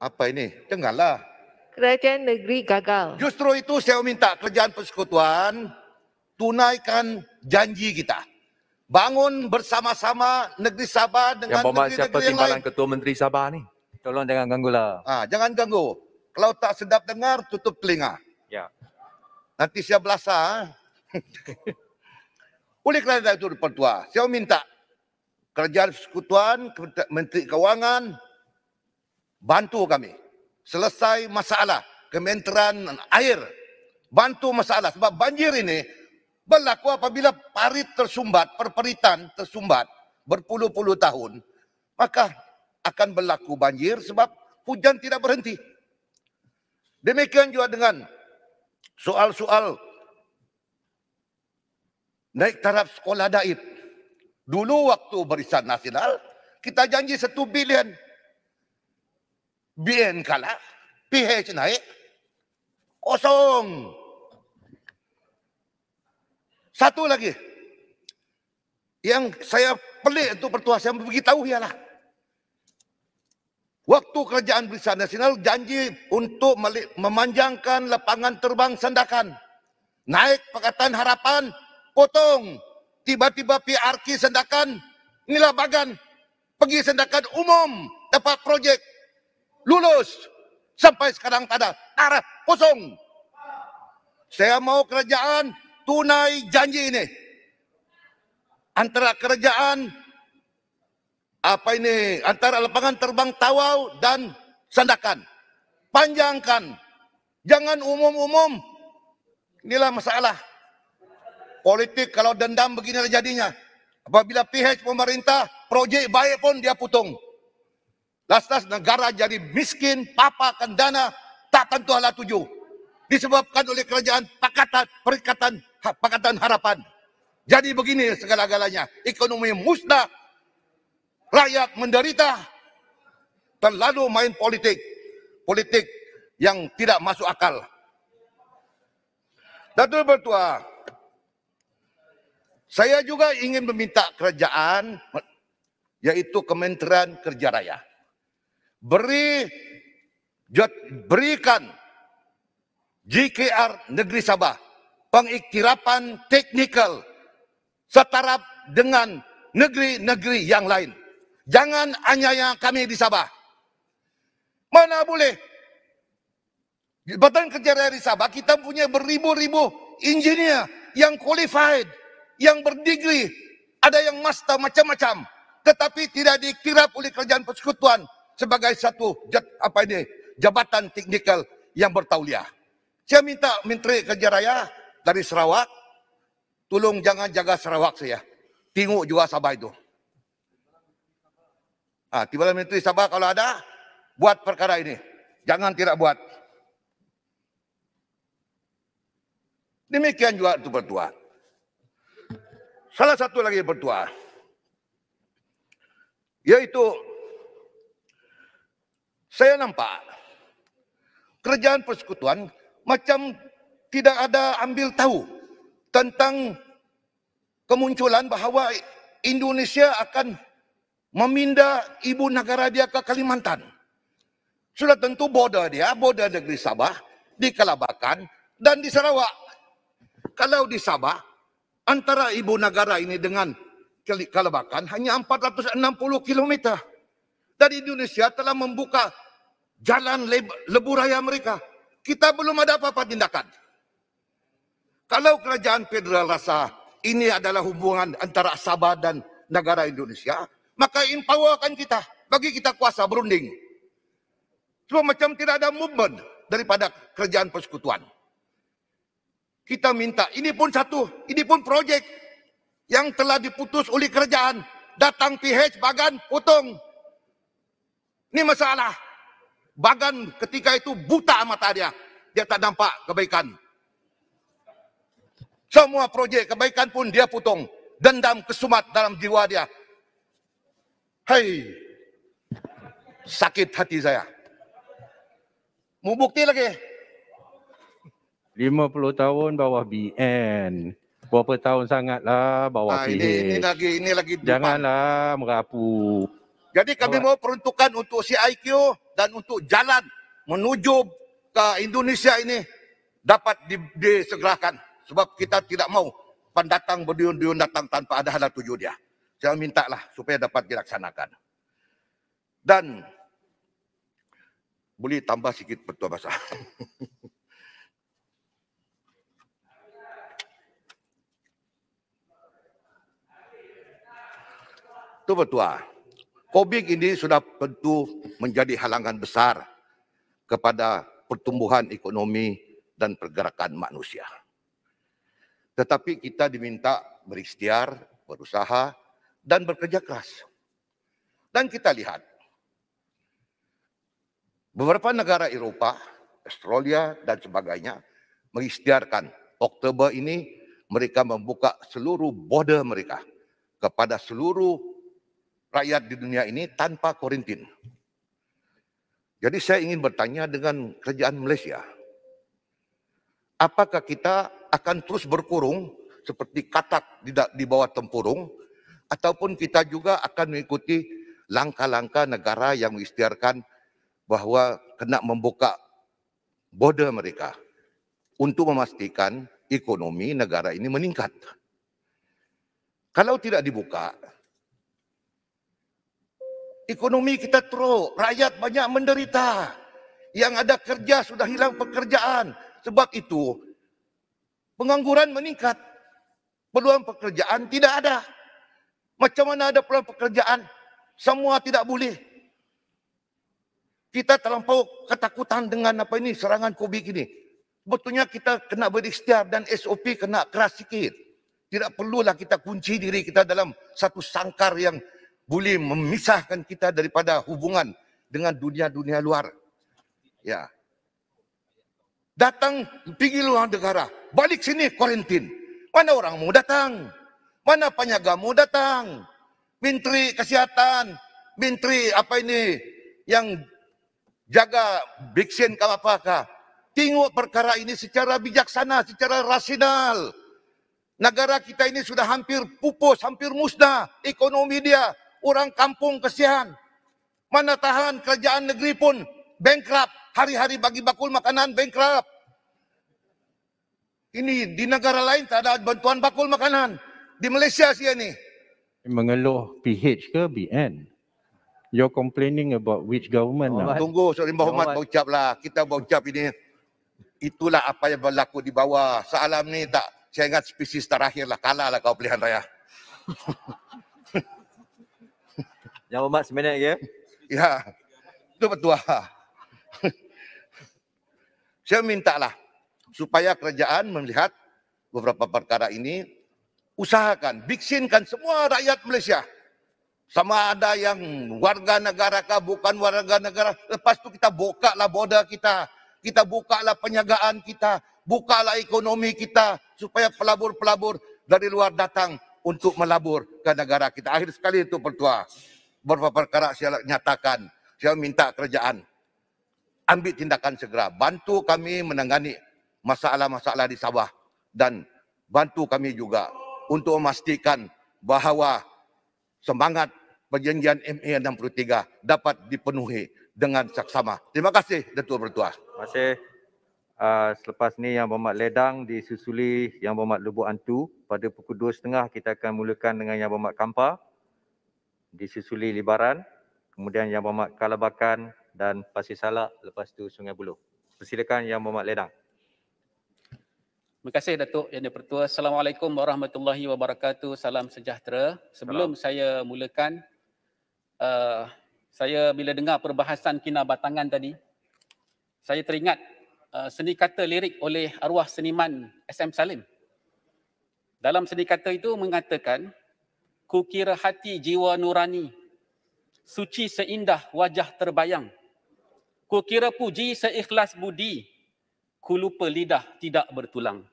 Apa ini? Dengarlah. Kerajaan negeri gagal. Justru itu saya minta kerajaan persekutuan tunaikan janji kita. Bangun bersama-sama negeri Sabah dengan siapa negeri-negeri yang timbalan lain. Ketua Menteri Sabah ni? Tolong jangan ganggulah. Jangan ganggu. Kalau tak sedap dengar, tutup telinga. Ya. Nanti saya belasah. Oleh kerana itu Pertua, saya minta kerajaan persekutuan, Menteri Kewangan, bantu kami. Selesai masalah Kementerian Air. Bantu masalah. Sebab banjir ini berlaku apabila parit tersumbat, perperitan tersumbat berpuluh-puluh tahun. Maka akan berlaku banjir sebab hujan tidak berhenti. Demikian juga dengan soal-soal naik taraf sekolah daib. Dulu waktu Barisan Nasional, kita janji 1 bilion. BN kalah, PH naik, kosong. Satu lagi, yang saya pelik itu Pertua, saya beritahu ialah, waktu kerajaan Barisan Nasional janji untuk memanjangkan lapangan terbang Sandakan. Naik Pakatan Harapan, potong. Tiba-tiba PRK Sandakan, inilah Bagan. Pergi Sandakan umum, dapat projek. Lulus. Sampai sekarang tak ada. Arah kosong. Saya mau kerajaan tunai janji ini. Antara kerajaan, antara lapangan terbang Tawau dan Sandakan. Panjangkan. Jangan umum-umum. Inilah masalah. Politik kalau dendam beginilah jadinya. Apabila PH pemerintah, projek baik pun dia putung. Last-last negara jadi miskin, papakan dana, tak tentu ala tuju. Disebabkan oleh kerajaan Pakatan Harapan. Jadi begini segala-galanya. Ekonomi musnah, rakyat menderita, terlalu main politik. Politik yang tidak masuk akal. Datuk Pertua, saya juga ingin meminta kerajaan, yaitu Kementerian Kerja Raya, berikan JKR Negeri Sabah pengiktirapan teknikal setaraf dengan negeri-negeri yang lain. Jangan anyaya kami di Sabah. Mana boleh? Jabatan Kerja Raya di Sabah kita punya beribu-ribu engineer yang qualified, yang berdegree, ada yang master macam-macam, tetapi tidak diiktiraf oleh kerajaan persekutuan sebagai satu jabatan teknikal yang bertauliah. Saya minta Menteri Kerja Raya dari Sarawak, tolong jangan jaga Sarawak saya. Tengok juga Sabah itu. Timbalan Menteri Sabah kalau ada, buat perkara ini. Jangan tidak buat. Demikian juga itu Pertua. Salah satu lagi Pertua, yaitu saya nampak kerajaan persekutuan macam tidak ada ambil tahu tentang kemunculan bahawa Indonesia akan memindah ibu negara dia ke Kalimantan. Sudah tentu border negeri Sabah di Kalabakan dan di Sarawak. Kalau di Sabah, antara ibu negara ini dengan Kalabakan hanya 460 km. Dan Indonesia telah membuka jalan lebuh raya mereka. Kita belum ada apa-apa tindakan. Kalau kerajaan federal rasa ini adalah hubungan antara Sabah dan negara Indonesia, maka empowerkan kita, bagi kita kuasa berunding. Cuma macam tidak ada movement daripada kerajaan persekutuan. Kita minta, ini pun projek yang telah diputus oleh kerajaan. Datang PH, Bagan, potong. Ini masalah. Bagan ketika itu buta mata dia. Dia tak nampak kebaikan. Semua projek kebaikan pun dia potong. Dendam kesumat dalam jiwa dia. Hai, sakit hati saya. Mau bukti lagi? 50 tahun bawah BN. Berapa tahun sangatlah bawah PH. Ini lagi janganlah merapu. Jadi kami mau peruntukan untuk CIQ dan untuk jalan menuju ke Indonesia ini dapat disegerakan. Sebab kita tidak mau pendatang berduyun-duyun datang tanpa ada halal tuju dia. Saya mintalah supaya dapat dilaksanakan. Dan boleh tambah sikit Pertua Bahasa. Itu Pertua. COVID ini sudah tentu menjadi halangan besar kepada pertumbuhan ekonomi dan pergerakan manusia. Tetapi kita diminta berikhtiar, berusaha, dan bekerja keras. Dan kita lihat, beberapa negara Eroppa, Australia, dan sebagainya mengikhtiarkan Oktober ini mereka membuka seluruh border mereka kepada seluruh rakyat di dunia ini tanpa kuarantin. Jadi saya ingin bertanya dengan kerajaan Malaysia, apakah kita akan terus berkurung seperti katak di bawah tempurung, ataupun kita juga akan mengikuti langkah-langkah negara yang mengikhtiarkan bahawa kena membuka border mereka untuk memastikan ekonomi negara ini meningkat. Kalau tidak dibuka, ekonomi kita teruk, rakyat banyak menderita. Yang ada kerja sudah hilang pekerjaan. Sebab itu, pengangguran meningkat. Peluang pekerjaan tidak ada. Macam mana ada peluang pekerjaan? Semua tidak boleh. Kita terlampau ketakutan dengan serangan COVID ini. Betulnya kita kena berikhtiar dan SOP kena keras sikit. Tidak perlulah kita kunci diri kita dalam satu sangkar yang boleh memisahkan kita daripada hubungan dengan dunia-dunia luar. Ya. Datang pergi luar negara, balik sini kuarantin. Mana orang mau datang? Mana penjaga mau datang? Menteri Kesihatan, Menteri yang jaga vaksin ke apakah? Tengok perkara ini secara bijaksana, secara rasional. Negara kita ini sudah hampir pupus, hampir musnah ekonomi dia. Orang kampung kesian. Mana tahan kerajaan negeri pun bankrupt. Hari-hari bagi bakul makanan bankrupt. Ini di negara lain tak ada bantuan bakul makanan. Di Malaysia sih ini. Mengeluh PH ke BN? You're complaining about which government now? Tunggu, Saudara Muhammad berucaplah. Kita berucap ini. Itulah apa yang berlaku di bawah. Salam ni tak, saya ingat spesies terakhir lah. Kalah lah kau pilihan raya. Yang Hormat seminit lagi ya. Ya, itu betul. Saya mintalah supaya kerajaan melihat beberapa perkara ini, usahakan, vaksinkan semua rakyat Malaysia. Sama ada yang warga negara kah, bukan warga negara. Lepas tu kita bukalah border kita. Kita bukalah penjagaan kita. Bukalah ekonomi kita. Supaya pelabur-pelabur dari luar datang untuk melabur ke negara kita. Akhir sekali itu Pertua. Beberapa perkara saya nyatakan, saya minta kerajaan ambil tindakan segera, bantu kami menangani masalah-masalah di Sabah dan bantu kami juga untuk memastikan bahawa semangat perjanjian MA63 dapat dipenuhi dengan saksama. Terima kasih Datuk Pertua. Terima kasih. Selepas ni Yang Berhormat Ledang disusuli Yang Berhormat Lubuk Antu. Pada pukul 2.30 kita akan mulakan dengan Yang Berhormat Kampar. Disusuli Libaran, kemudian Yang Berhormat Kalabakan dan Pasir Salak, lepas tu Sungai Buloh. Persilakan Yang Berhormat Ledang. Terima kasih Datuk Yang di-Pertua. Assalamualaikum warahmatullahi wabarakatuh. Salam sejahtera. Sebelum saya mulakan, saya bila dengar perbahasan kinabatangan tadi, saya teringat seni kata lirik oleh arwah seniman SM Salim. Dalam seni kata itu mengatakan, kukira hati jiwa nurani, suci seindah wajah terbayang. Kukira puji seikhlas budi, ku lupa lidah tidak bertulang.